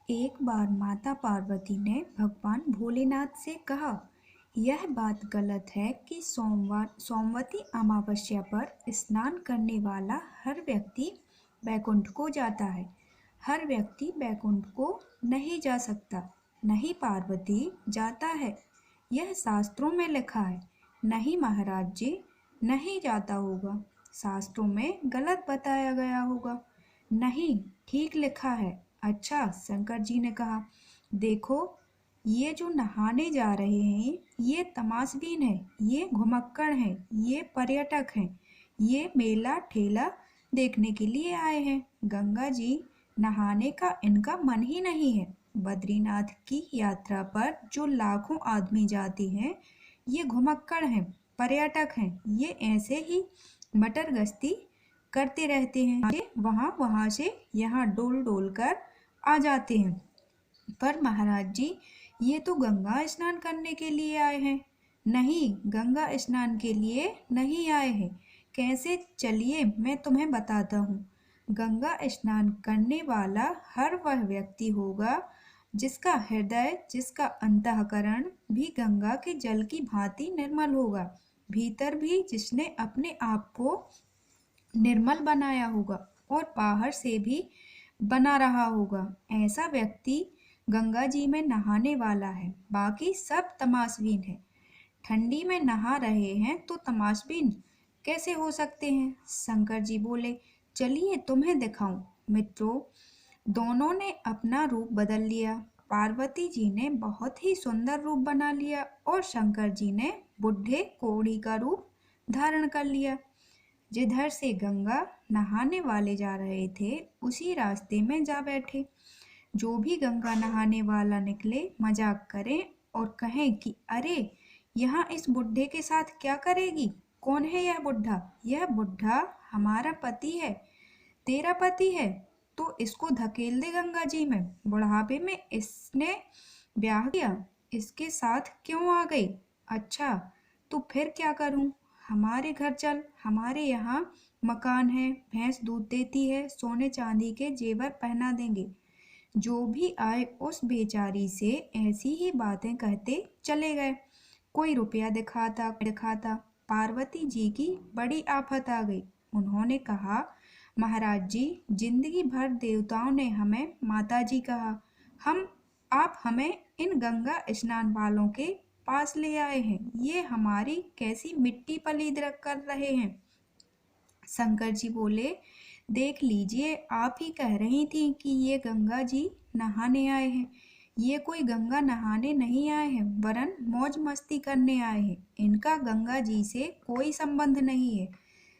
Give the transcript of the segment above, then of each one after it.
एक बार माता पार्वती ने भगवान भोलेनाथ से कहा, यह बात गलत है कि सोमवती अमावस्या पर स्नान करने वाला हर व्यक्ति बैकुंठ को जाता है। हर व्यक्ति बैकुंठ को नहीं जा सकता। नहीं पार्वती, जाता है। यह शास्त्रों में लिखा है। नहीं महाराज जी, नहीं जाता होगा। शास्त्रों में गलत बताया गया होगा। नहीं, ठीक लिखा है। अच्छा, शंकर जी ने कहा, देखो, ये जो नहाने जा रहे हैं ये तमाशबीन है, ये घुमक्कड़ हैं, ये पर्यटक हैं, ये मेला ठेला देखने के लिए आए हैं। गंगा जी नहाने का इनका मन ही नहीं है। बद्रीनाथ की यात्रा पर जो लाखों आदमी जाते हैं ये घुमक्कड़ हैं, पर्यटक हैं। ये ऐसे ही मटर गश्ती करते रहते हैं, वहाँ वहाँ से यहाँ डोल डोल कर आ जाते हैं। पर महाराज जी, ये तो गंगा स्नान करने के लिए आए हैं। नहीं, गंगा स्नान के लिए नहीं आए हैं। कैसे? चलिए मैं तुम्हें बताता हूँ। गंगा स्नान करने वाला हर वह व्यक्ति होगा जिसका हृदय, जिसका अंतःकरण भी गंगा के जल की भांति निर्मल होगा। भीतर भी जिसने अपने आप को निर्मल बनाया होगा और बाहर से भी बना रहा होगा, ऐसा व्यक्ति गंगा जी में नहाने वाला है। बाकी सब तमाशबीन है। ठंडी में नहा रहे हैं तो तमाशबीन कैसे हो सकते हैं? शंकर जी बोले, चलिए तुम्हें दिखाऊं। मित्रों, दोनों ने अपना रूप बदल लिया। पार्वती जी ने बहुत ही सुंदर रूप बना लिया और शंकर जी ने बुढ़े कोढ़ी का रूप धारण कर लिया। जिधर से गंगा नहाने वाले जा रहे थे उसी रास्ते में जा बैठे। जो भी गंगा नहाने वाला निकले मजाक करें और कहें कि अरे, यहाँ इस बुढ़े के साथ क्या करेगी? कौन है यह बुढ़ा? यह बुढ़ा हमारा पति है। तेरा पति है तो इसको धकेल दे गंगा जी में। बुढ़ापे में इसने ब्याह किया, इसके साथ क्यों आ गई? अच्छा, तो फिर क्या करूं? हमारे घर चल, हमारे यहाँ मकान है, भैंस दूध देती है, सोने चांदी के जेवर पहना देंगे। जो भी आए उस बेचारी से ऐसी ही बातें कहते चले गए। कोई रुपया दिखाता दिखाता। पार्वती जी की बड़ी आफत आ गई। उन्होंने कहा, महाराज जी, जिंदगी भर देवताओं ने हमें माता जी कहा। आप हमें इन गंगा स्नान वालों के पास ले आए हैं। ये हमारी कैसी मिट्टी पलीद कर रहे हैं। शंकर जी बोले, देख लीजिए, आप ही कह रही थी कि ये गंगा जी नहाने आए हैं। ये कोई गंगा नहाने नहीं आए हैं, वरन मौज मस्ती करने आए हैं। इनका गंगा जी से कोई संबंध नहीं है।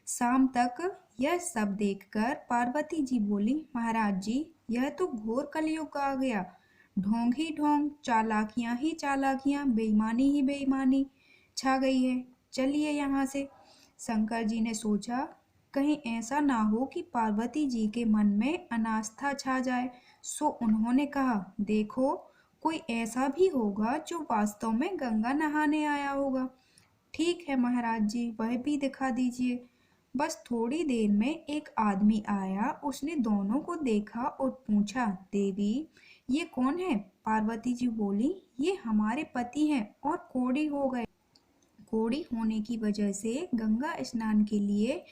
शाम तक यह सब देखकर पार्वती जी बोली, महाराज जी, यह तो घोर कलयुग आ गया। ढोंग ही ढोंग, चालाकियां ही चालाकियां, बेईमानी ही बेईमानी छा गई है। चलिए यहाँ से। शंकर जी ने सोचा, कहीं ऐसा ना हो कि पार्वती जी के मन में अनास्था छा जाए। सो उन्होंने कहा, देखो, कोई ऐसा भी होगा जो वास्तव में गंगा नहाने आया होगा। ठीक है महाराज जी, वह भी दिखा दीजिए। बस थोड़ी देर में एक आदमी आया। उसने दोनों को देखा और पूछा, देवी, ये कौन है? पार्वती जी बोली, ये हमारे पति हैं और कोढ़ी हो गए। कोढ़ी होने की वजह से गंगा स्नान के लिए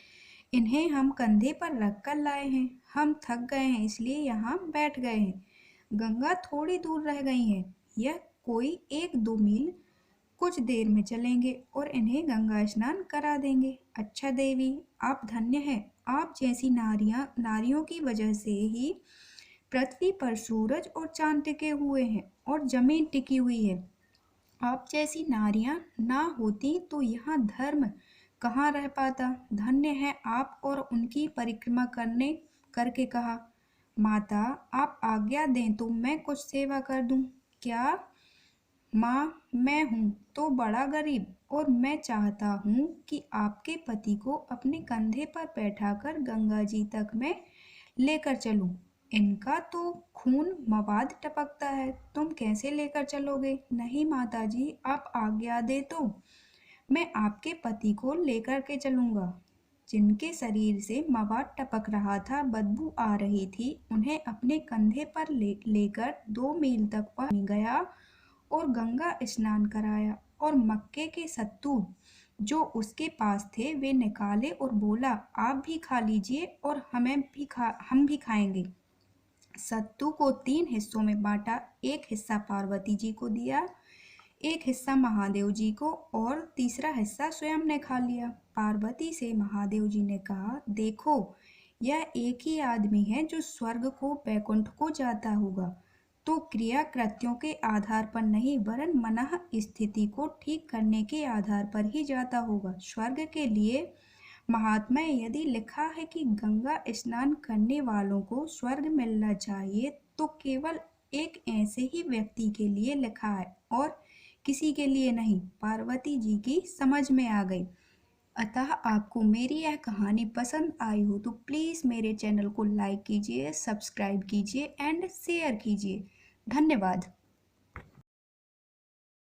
इन्हें हम कंधे पर रख कर लाए हैं। हम थक गए हैं इसलिए यहाँ बैठ गए हैं। गंगा थोड़ी दूर रह गई है। यह कोई 1-2 मील कुछ देर में चलेंगे और इन्हें गंगा स्नान करा देंगे। अच्छा देवी, आप धन्य हैं। आप जैसी नारियों की वजह से ही पृथ्वी पर सूरज और चांद टिके हुए हैं और जमीन टिकी हुई है। आप जैसी नारियां ना होती तो यहाँ धर्म कहाँ रह पाता। धन्य है आप। और उनकी परिक्रमा करके कहा, माता, आप आज्ञा दें तो मैं कुछ सेवा कर दूं। क्या? माँ, मैं हूँ तो बड़ा गरीब और मैं चाहता हूँ कि आपके पति को अपने कंधे पर बैठाकर गंगा जी तक मैं लेकर चलूं। इनका तो खून मवाद टपकता है, तुम कैसे लेकर चलोगे? नहीं माता जी, आप आज्ञा दे तो मैं आपके पति को लेकर के चलूंगा। जिनके शरीर से मवाद टपक रहा था, बदबू आ रही थी, उन्हें अपने कंधे पर लेकर 2 मील तक वह गया और गंगा स्नान कराया। और मक्के के सत्तू जो उसके पास थे वे निकाले और बोला, आप भी खा लीजिए और हम भी खाएंगे। सत्तू को 3 हिस्सों में बांटा, एक हिस्सा पार्वती जी को दिया, एक हिस्सा महादेव जी को और तीसरा हिस्सा स्वयं ने खा लिया। पार्वती से महादेव जी ने कहा, देखो यह एक ही आदमी है जो स्वर्ग को बैकुंठ को जाता होगा, तो क्रिया कृत्यों के आधार पर नहीं वरन मनः स्थिति को ठीक करने के आधार पर ही जाता होगा। स्वर्ग के लिए महात्म्य यदि लिखा है कि गंगा स्नान करने वालों को स्वर्ग मिलना चाहिए, तो केवल एक ऐसे ही व्यक्ति के लिए लिखा है और किसी के लिए नहीं। पार्वती जी की समझ में आ गई। अतः आपको मेरी यह कहानी पसंद आई हो तो प्लीज़ मेरे चैनल को लाइक कीजिए, सब्सक्राइब कीजिए एंड शेयर कीजिए। धन्यवाद।